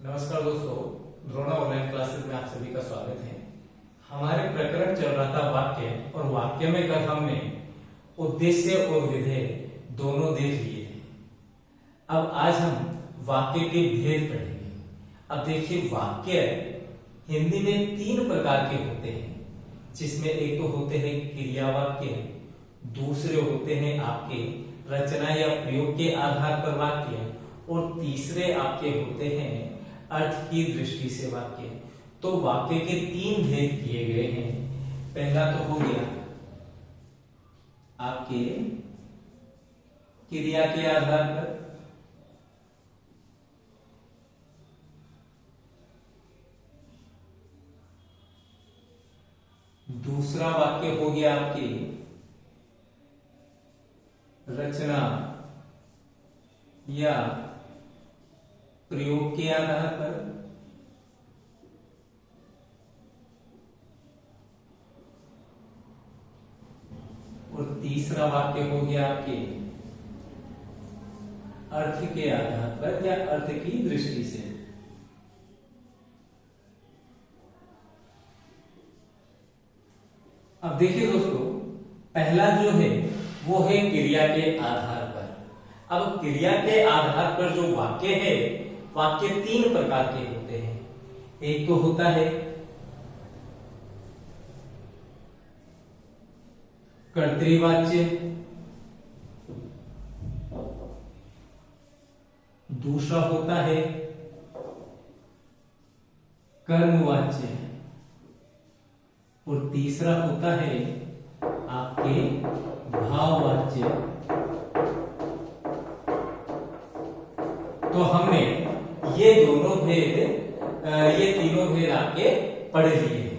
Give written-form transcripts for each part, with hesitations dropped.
नमस्कार दोस्तों, Drona online classes में आप सभी का स्वागत है। हमारे प्रकरण चल रहा था वाक्य, और वाक्य में कल हमने उद्देश्य और विधेय दोनों देख लिए हैं। अब आज हम वाक्य के भेद पढ़ेंगे। अब देखिए, वाक्य हिंदी में 3 प्रकार के होते हैं, जिसमें एक तो होते हैं क्रिया वाक्य, दूसरे होते हैं आपके रचना या प्रयोग के आधार पर वाक्य, और तीसरे आपके होते हैं अर्थ की दृष्टि से वाक्य। तो वाक्य के 3 भेद किए गए हैं। पहला तो हो गया आपके क्रिया के आधार पर, दूसरा वाक्य हो गया आपके रचना या प्रयोग के आधार पर, और तीसरा वाक्य हो गया आपके अर्थ के आधार पर या अर्थ की दृष्टि से। अब देखिए दोस्तों, पहला जो है वो है क्रिया के आधार पर। अब क्रिया के आधार पर जो वाक्य है, वाक्य 3 प्रकार के होते हैं। एक तो होता है कर्तृवाच्य, दूसरा होता है कर्मवाच्य, और तीसरा होता है आपके भाववाच्य। तो हमने ये दोनों भेद, ये तीनों भेद आपके पढ़ लिए हैं।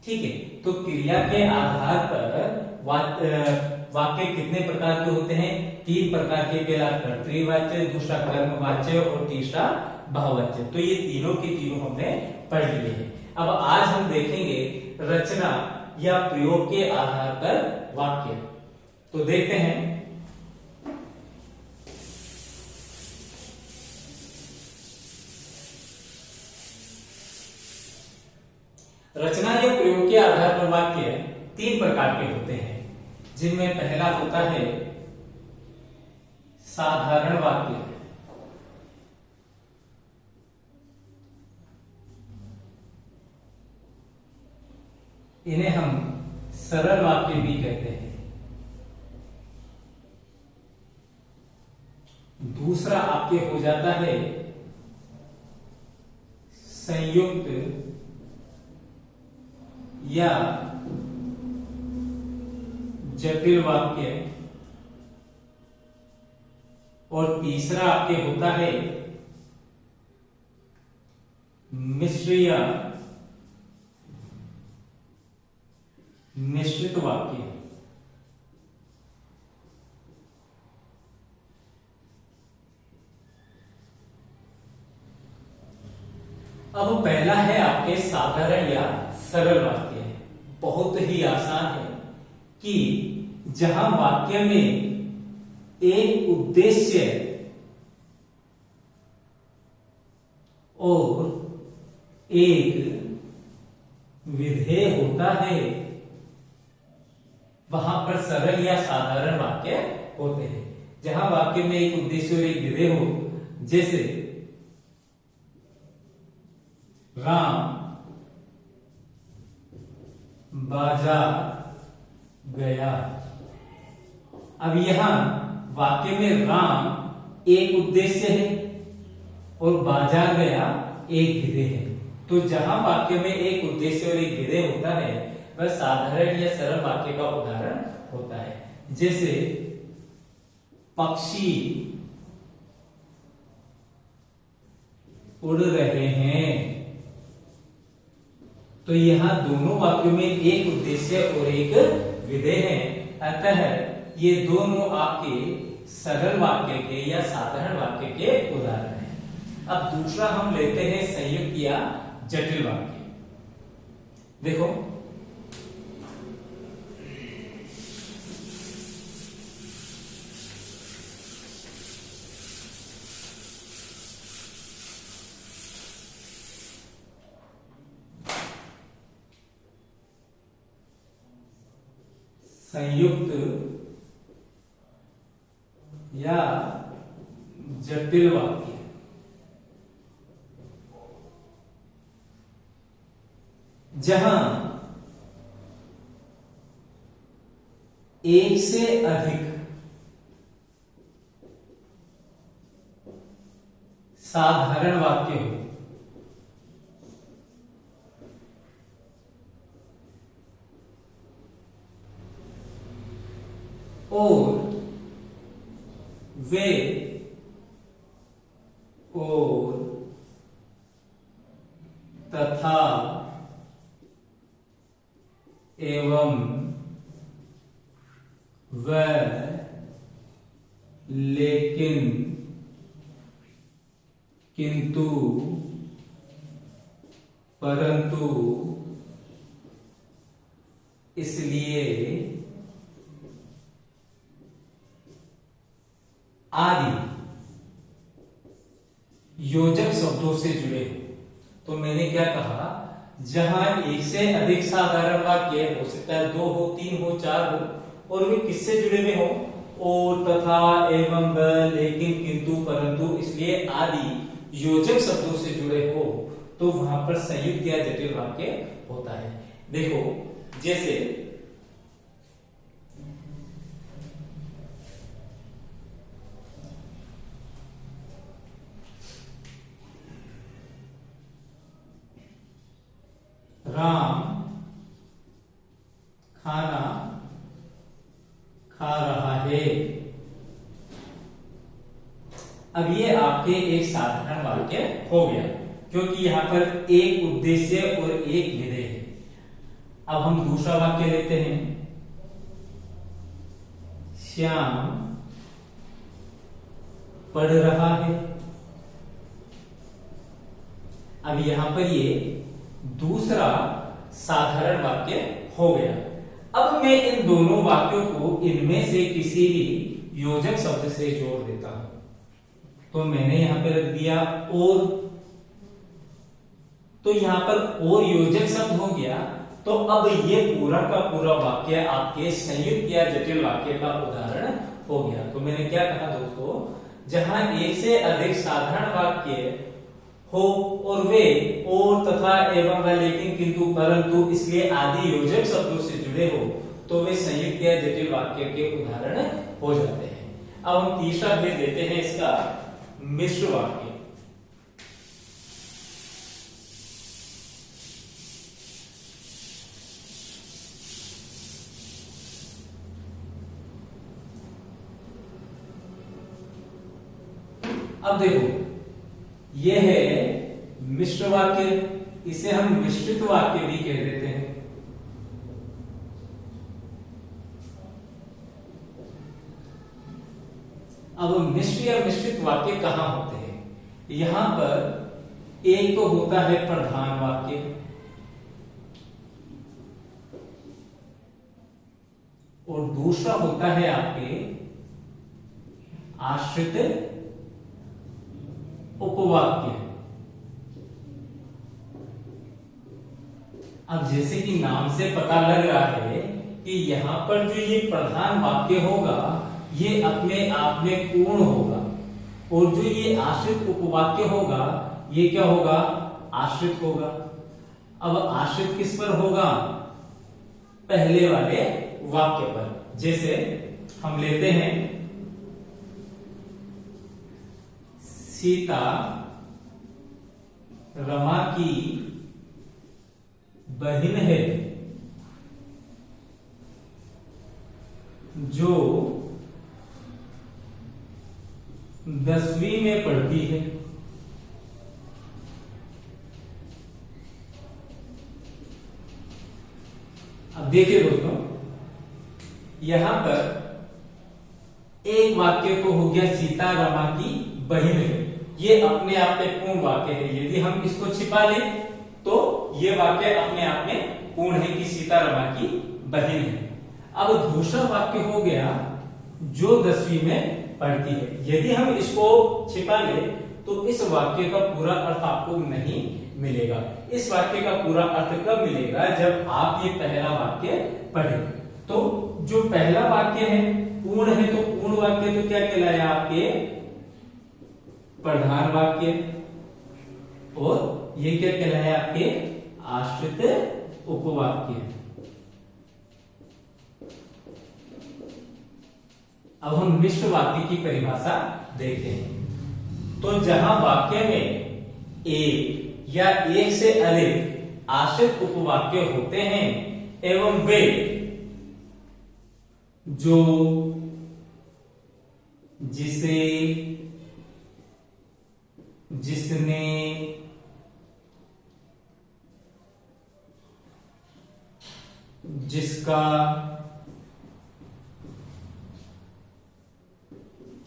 ठीक है, तो क्रिया के आधार पर वाक्य कितने प्रकार के होते हैं? 3 प्रकार के। पहला कर्तृवाच्य, दूसरा कर्मवाच्य और तीसरा भाववाच्य। तो ये तीनों के तीनों हमने पढ़ लिए हैं। अब आज हम देखेंगे रचना या प्रयोग के आधार पर वाक्य। तो देखते हैं। रचना या प्रयोग के आधार पर वाक्य 3 प्रकार के होते हैं, जिनमें पहला होता है साधारण वाक्य, इन्हें हम सरल वाक्य भी कहते हैं। दूसरा आपके हो जाता है संयुक्त या जटिल वाक्य, और तीसरा आपके होता है मिश्र या मिश्रित वाक्य। अब पहला है आपके साधारण या सरल वाक्य। बहुत ही आसान है कि जहां वाक्य में एक उद्देश्य और एक विधेय होता है, वहां पर सरल या साधारण वाक्य होते हैं। जहां वाक्य में एक उद्देश्य और एक विधेय हो, जैसे राम बाजार गया। अब यहां वाक्य में राम एक उद्देश्य है और बाजार गया एक विधेय है। तो जहां वाक्य में एक उद्देश्य और एक विधेय होता है, वह साधारण या सरल वाक्य का उदाहरण होता है। जैसे पक्षी उड़ रहे हैं। तो यहां दोनों वाक्यों में एक उद्देश्य और एक विधेय है, अतः ये दोनों आपके सरल वाक्य के या साधारण वाक्य के उदाहरण हैं। अब दूसरा हम लेते हैं संयुक्त या जटिल वाक्य। देखो, संयुक्त या जटिल वाक्य। जहां एक से अधिक साधारण वाक्य हो और वे और तथा एवं वह लेकिन किंतु परंतु इसलिए आदि योजक शब्दों से जुड़े हो। तो मैंने क्या कहा, जहां एक से अधिक साधारण वाक्य हो सकता है, 2 हो, 3 हो, 4 हो, और वे किससे जुड़े हुए हो, और तथा एवं वह लेकिन किंतु परंतु इसलिए आदि योजक शब्दों से जुड़े हो, तो वहां पर संयुक्त या जटिल वाक्य होता है। देखो जैसे राम खाना खा रहा है। अब ये आपके एक साधारण वाक्य हो गया, क्योंकि यहां पर एक उद्देश्य और एक विधेय है। अब हम दूसरा वाक्य लेते हैं, श्याम पढ़ रहा है। अब यहां पर ये दूसरा साधारण वाक्य हो गया। अब मैं इन दोनों वाक्यों को इनमें से किसी भी योजक शब्द से जोड़ देता हूं। तो मैंने यहां पर रख दिया और, तो यहां पर और योजक शब्द हो गया। तो अब ये पूरा का पूरा वाक्य आपके संयुक्त या जटिल वाक्य का उदाहरण हो गया। तो मैंने क्या कहा दोस्तों, जहां एक से अधिक साधारण वाक्य हो और वे और तथा एवं व लेकिन किंतु परंतु इसलिए आदि योजक शब्दों से जुड़े हो, तो वे संयुक्त या जटिल वाक्य के उदाहरण हो जाते हैं। अब हम तीसरा भेद देते हैं इसका, मिश्र वाक्य। अब देखो यह है मिश्र वाक्य, इसे हम मिश्रित वाक्य भी कह देते हैं। अब मिश्र या मिश्रित वाक्य कहां होते हैं? यहां पर एक तो होता है प्रधान वाक्य, और दूसरा होता है आपके आश्रित उपवाक्य। अब जैसे कि नाम से पता लग रहा है कि यहां पर जो ये प्रधान वाक्य होगा ये अपने आप में पूर्ण होगा, और जो ये आश्रित उपवाक्य होगा ये क्या होगा, आश्रित होगा। अब आश्रित किस पर होगा, पहले वाले वाक्य पर। जैसे हम लेते हैं, सीता रमा की बहन है जो 10वीं में पढ़ती है। अब देखिए दोस्तों, यहां पर एक वाक्य को हो गया सीता रमा की बहन है, ये अपने आप में पूर्ण वाक्य है। यदि हम इसको छिपा लें तो ये वाक्य अपने आप में पूर्ण है कि सीता रमा की बहन है। अब दूसरा वाक्य हो गया जो 10वीं में पढ़ती है। यदि हम इसको छिपा ले तो इस वाक्य का पूरा अर्थ आपको नहीं मिलेगा। इस वाक्य का पूरा अर्थ कब मिलेगा, जब आप ये पहला वाक्य पढ़ें। तो जो पहला वाक्य है पूर्ण है, तो पूर्ण वाक्य तो क्या कहलाया आपके प्रधान वाक्य, और ये क्या कहलाया आपके आश्रित उपवाक्य। अब हम मिश्र वाक्य की परिभाषा देखते हैं। तो जहां वाक्य में एक या एक से अधिक आश्रित उपवाक्य होते हैं एवं वे जो जिसे, जिसने, जिसका,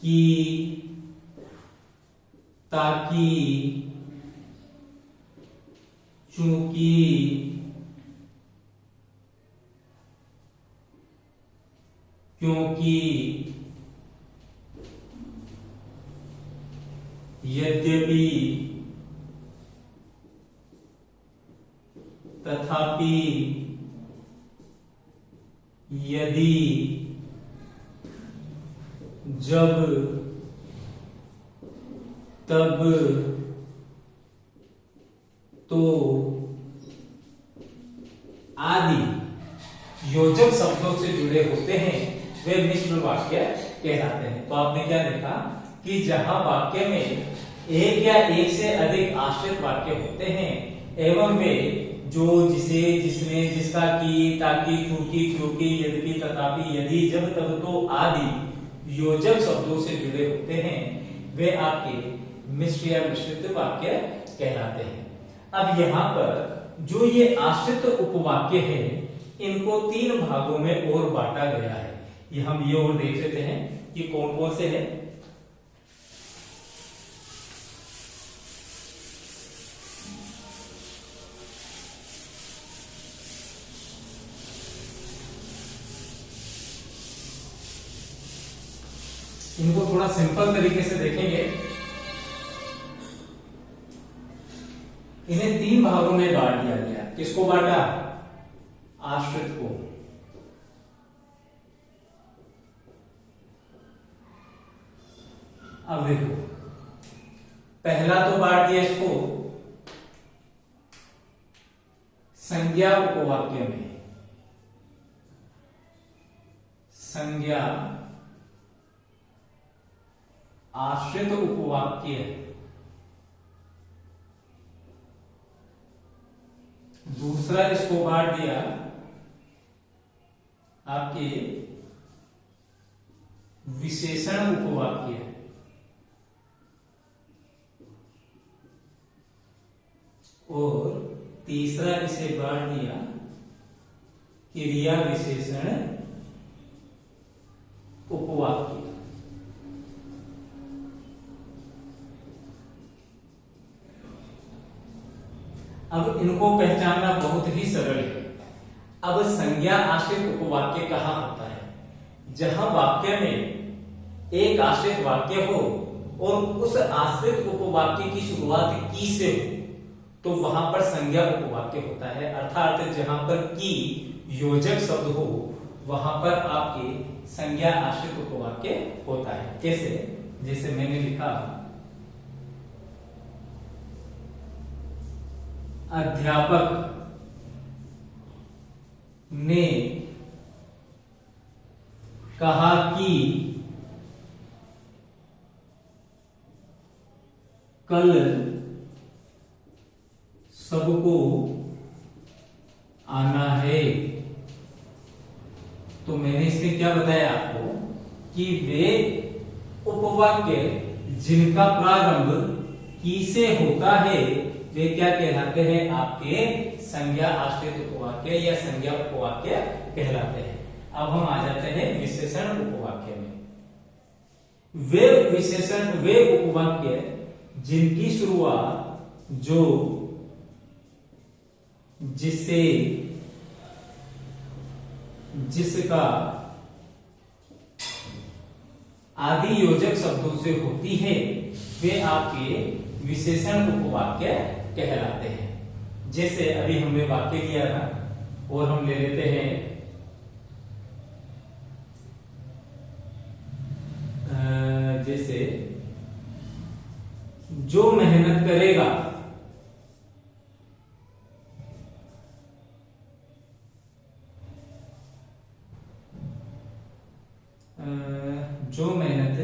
की, ताकि, चूंकि, क्योंकि, यद्यपि, तथापि, यदि, जब, तब, तो आदि योजक शब्दों से जुड़े होते हैं वे मिश्र वाक्य कहलाते हैं। तो आपने क्या देखा कि जहां वाक्य में एक या एक से अधिक आश्रित वाक्य होते हैं एवं वे जो, जिसे, जिसने, जिसका, की, ताकि, क्योंकि, क्योंकि, यद्यपि, तथापि, यदि, जब, तब, तो आदि योजक शब्दों से जुड़े होते हैं वे आपके मिश्र या मिश्रित वाक्य कहलाते हैं। अब यहाँ पर जो ये आश्रित उपवाक्य है इनको तीन भागों में और बांटा गया है। ये हम ये और देख लेते हैं कि कौन कौन से हैं। इनको थोड़ा सिंपल तरीके से देखेंगे। इन्हें तीन भागों में बांट दिया गया। किसको बांटा? आश्रित को। अब देखो, पहला तो बांट दिया इसको संज्ञा उपवाक्य में। संज्ञा आश्रित उपवाक्य, दूसरा इसको बांट दिया आपके विशेषण उपवाक्य, और तीसरा इसे बांट दिया क्रिया विशेषण उपवाक्य। अब इनको पहचानना बहुत ही सरल है। अब संज्ञा आश्रित उपवाक्य कहाँ होता है? जहां वाक्य में एक आश्रित वाक्य हो और उस आश्रित उपवाक्य की शुरुआत की से हो तो वहां पर संज्ञा उपवाक्य होता है। अर्थात जहां पर की योजक शब्द हो वहां पर आपके संज्ञा आश्रित उपवाक्य होता है। कैसे? जैसे मैंने लिखा अध्यापक ने कहा कि कल सबको आना है। तो मैंने इसमें क्या बताया आपको कि वे उपवाक्य जिनका प्रारंभ की से होता है वे क्या कहलाते हैं? आपके संज्ञा आश्रित उपवाक्य या संज्ञा उपवाक्य कहलाते हैं। अब हम आ जाते हैं विशेषण उपवाक्य में। वे विशेषण, वे उपवाक्य जिनकी शुरुआत जो, जिसे, जिसका आदि योजक शब्दों से होती है वे आपके विशेषण उपवाक्य कहलाते हैं। जैसे अभी हमने वाक्य लिया था और हम ले लेते हैं जैसे जो मेहनत करेगा जो मेहनत,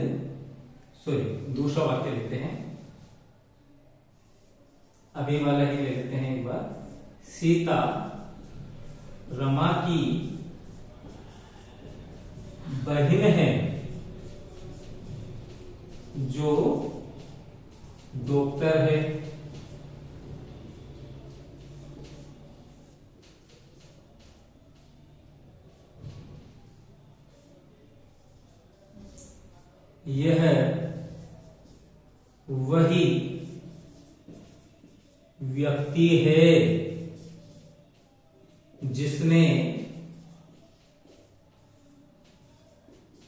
सॉरी दूसरा वाक्य लेते हैं, अभी वाला ही ले लेते हैं एक बार। सीता रमा की बहन है जो डॉक्टर है। यह वही व्यक्ति है जिसने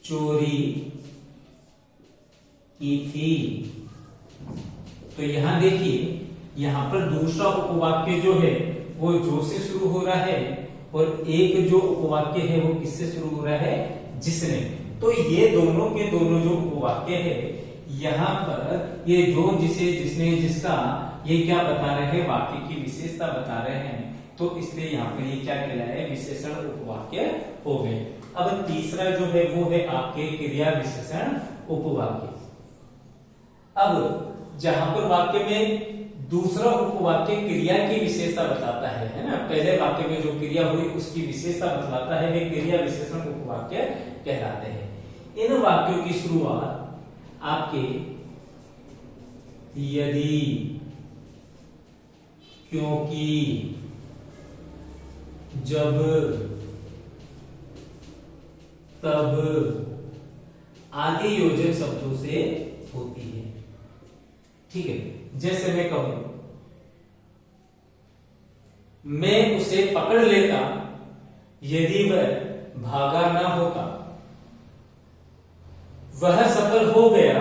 चोरी की थी। तो यहां देखिए, यहां पर दूसरा उपवाक्य जो है वो जो से शुरू हो रहा है और एक जो उपवाक्य है वो किससे शुरू हो रहा है, जिसने। तो ये दोनों के दोनों जो उपवाक्य है, यहाँ पर ये जो, जिसे, जिसने, जिसका, ये क्या बता रहे हैं, वाक्य की विशेषता बता रहे हैं। तो इसलिए यहाँ पर ये क्या कहलाए, विशेषण उपवाक्य हो गए। अब तीसरा जो है वो है आपके क्रिया विशेषण उपवाक्य। अब जहां पर वाक्य में दूसरा उपवाक्य क्रिया की विशेषता बताता है ना, पहले वाक्य में जो क्रिया हुई उसकी विशेषता बतलाता है, वे क्रिया विशेषण उपवाक्य कहलाते हैं। इन वाक्यों की शुरुआत आपके यदि, क्योंकि, जब, तब आदि योजक शब्दों से होती है। ठीक है, जैसे मैं कहूं, मैं उसे पकड़ लेता यदि वह भागा ना होता। वह सफल हो गया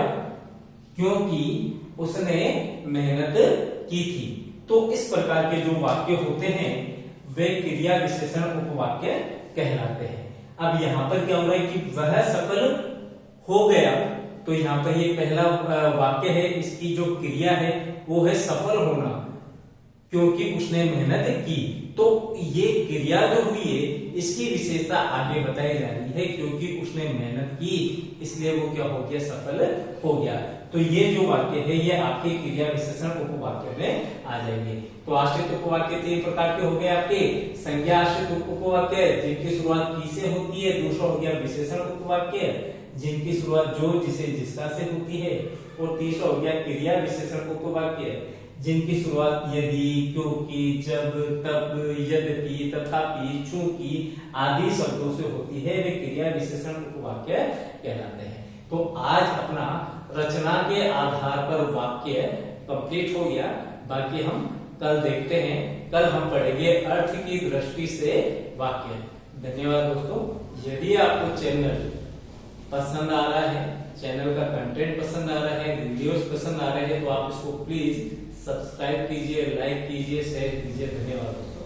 क्योंकि उसने मेहनत की थी। तो इस प्रकार के जो वाक्य होते हैं वे क्रिया विशेषण उपवाक्य कहलाते हैं। अब यहां पर क्या हो रहा है कि वह सफल हो गया, तो यहां पर ये पहला वाक्य है, इसकी जो क्रिया है वो है सफल होना, क्योंकि उसने मेहनत की। तो ये क्रिया जो हुई है इसकी विशेषता आगे बताई जा रही है, क्योंकि उसने मेहनत की इसलिए वो क्या हो गया, सफल हो गया। तो ये जो वाक्य है ये आपके क्रिया विशेषण उपवाक्य में आ जाएंगे। तो आश्रित उपवाक्य 3 प्रकार के हो गए आपके। संज्ञा आश्रित उपवाक्य जिनकी शुरुआत की से होती है, दूसरा हो गया विशेषण उपवाक्य जिनकी शुरुआत जो, जिसे, जिसका से होती है, और तीसरा हो गया क्रिया विशेषण उपवाक्य जिनकी शुरुआत यदि, क्योंकि, जब, तब, यद्यपि, तथापि, चूंकि आदि शब्दों से होती है, वे क्रिया विशेषण उपवाक्य कहलाते हैं। तो आज अपना रचना के आधार पर वाक्य कंप्लीट हो गया। बाकी हम कल देखते हैं, कल हम पढ़ेंगे अर्थ की दृष्टि से वाक्य। धन्यवाद दोस्तों। यदि आपको चैनल पसंद आ रहा है, चैनल का कंटेंट पसंद आ रहा है, वीडियोस पसंद आ रहे हैं, तो आप इसको प्लीज सब्सक्राइब कीजिए, लाइक कीजिए, शेयर कीजिए। धन्यवाद दोस्तों।